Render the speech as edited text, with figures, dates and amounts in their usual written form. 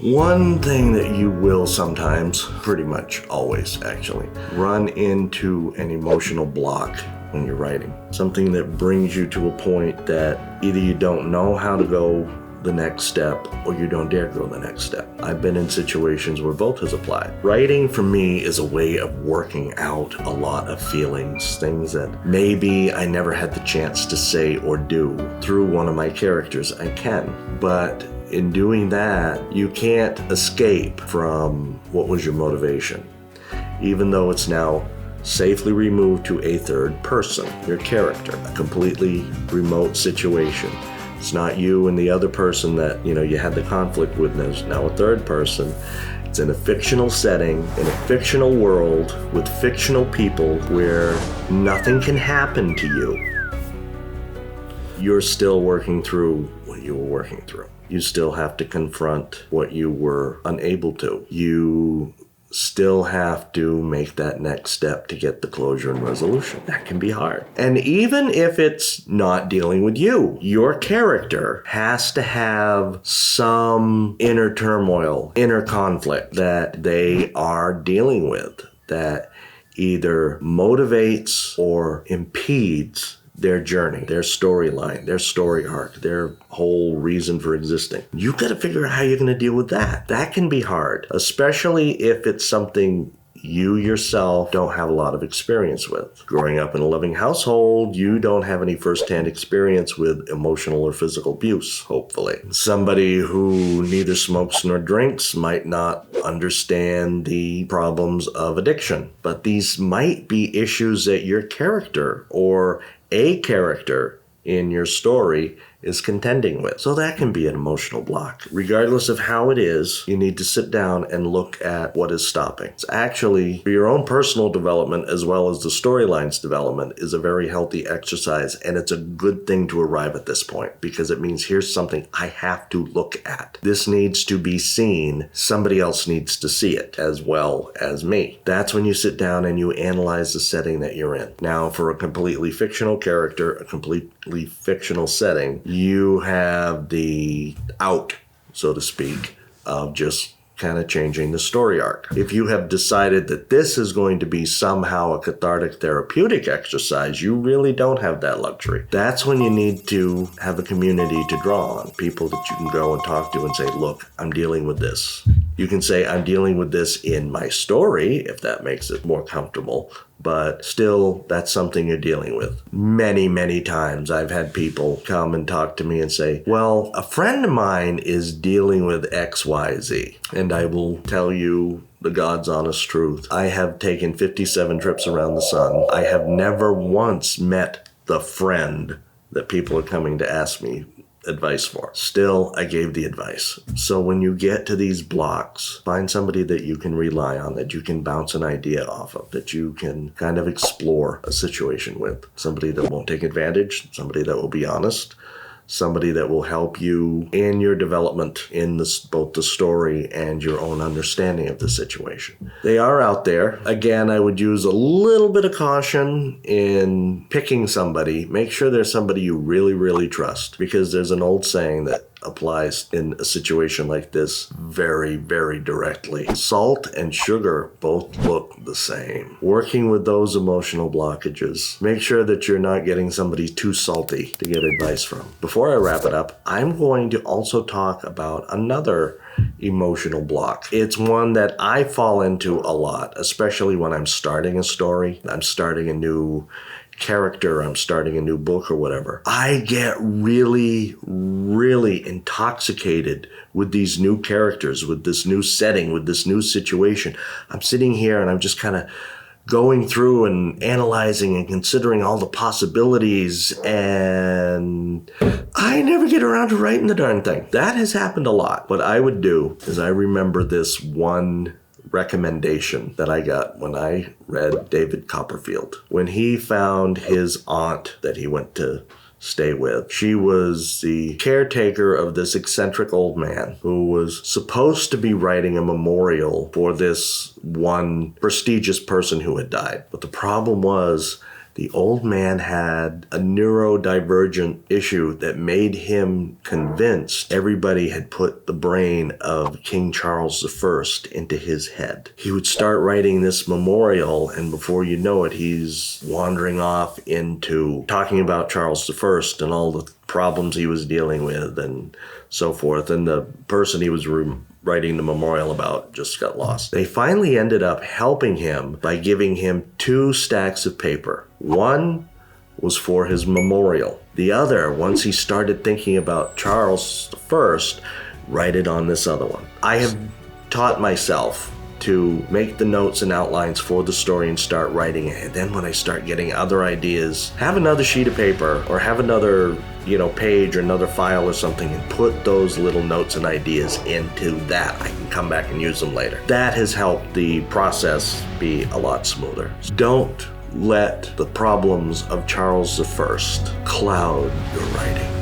One thing that you will sometimes, pretty much always actually, run into an emotional block when you're writing. Something that brings you to a point that either you don't know how to go the next step or you don't dare go the next step. I've been in situations where both has applied. Writing for me is a way of working out a lot of feelings, things that maybe I never had the chance to say or do. Through one of my characters, I can. But in doing that, you can't escape from what was your motivation. Even though it's now safely removed to a third person, your character, a completely remote situation. It's not you and the other person that, you had the conflict with. There's now a third person. It's in a fictional setting, in a fictional world, with fictional people where nothing can happen to you. You're still working through what you were working through. You still have to confront what you were unable to. You still have to make that next step to get the closure and resolution. That can be hard. And even if it's not dealing with you, your character has to have some inner turmoil, inner conflict that they are dealing with that either motivates or impedes their journey, their storyline, their story arc, their whole reason for existing. You've got to figure out how you're going to deal with that. That can be hard, especially if it's something you yourself don't have a lot of experience with. Growing up in a loving household, you don't have any firsthand experience with emotional or physical abuse, hopefully. Somebody who neither smokes nor drinks might not understand the problems of addiction, but these might be issues that your character or a character in your story is contending with. So that can be an emotional block. Regardless of how it is, you need to sit down and look at what is stopping. It's actually, for your own personal development as well as the storyline's development, is a very healthy exercise, and it's a good thing to arrive at this point because it means here's something I have to look at. This needs to be seen. Somebody else needs to see it as well as me. That's when you sit down and you analyze the setting that you're in. Now, for a completely fictional character, a completely fictional setting, you have the out, so to speak, of just kind of changing the story arc. If you have decided that this is going to be somehow a cathartic therapeutic exercise, you really don't have that luxury. That's when you need to have a community to draw on, people that you can go and talk to and say, look, I'm dealing with this. You can say, I'm dealing with this in my story, if that makes it more comfortable. But still, that's something you're dealing with. Many, many times I've had people come and talk to me and say, well, a friend of mine is dealing with XYZ. And I will tell you the God's honest truth. I have taken 57 trips around the sun. I have never once met the friend that people are coming to ask me advice for. Still, I gave the advice. So when you get to these blocks, find somebody that you can rely on, that you can bounce an idea off of, that you can kind of explore a situation with. Somebody that won't take advantage, somebody that will be honest, somebody that will help you in your development in this, both the story and your own understanding of the situation. They are out there. Again, I would use a little bit of caution in picking somebody. Make sure there's somebody you really, really trust, because there's an old saying that applies in a situation like this very, very directly. Salt and sugar both look the same. Working with those emotional blockages, make sure that you're not getting somebody too salty to get advice from. Before I wrap it up, I'm going to also talk about another emotional block. It's one that I fall into a lot, especially when I'm starting a story, I'm starting a new character, I'm starting a new book or whatever. I get really, really intoxicated with these new characters, with this new setting, with this new situation. I'm sitting here and I'm just kind of going through and analyzing and considering all the possibilities, and I never get around to writing the darn thing. That has happened a lot. What I would do is, I remember this one recommendation that I got when I read David Copperfield. When he found his aunt that he went to stay with, she was the caretaker of this eccentric old man who was supposed to be writing a memorial for this one prestigious person who had died. But the problem was The old man had a neurodivergent issue that made him convinced everybody had put the brain of King Charles I into his head. He would start writing this memorial, and before you know it, he's wandering off into talking about Charles I and all the problems he was dealing with and so forth. And the person he was writing the memorial about just got lost. They finally ended up helping him by giving him 2 stacks of paper. One was for his memorial. The other, once he started thinking about Charles I, write it on this other one. I have taught myself to make the notes and outlines for the story and start writing it. And then when I start getting other ideas, have another sheet of paper or have another page or another file or something and put those little notes and ideas into that. I can come back and use them later. That has helped the process be a lot smoother. Don't let the problems of Charles I cloud your writing.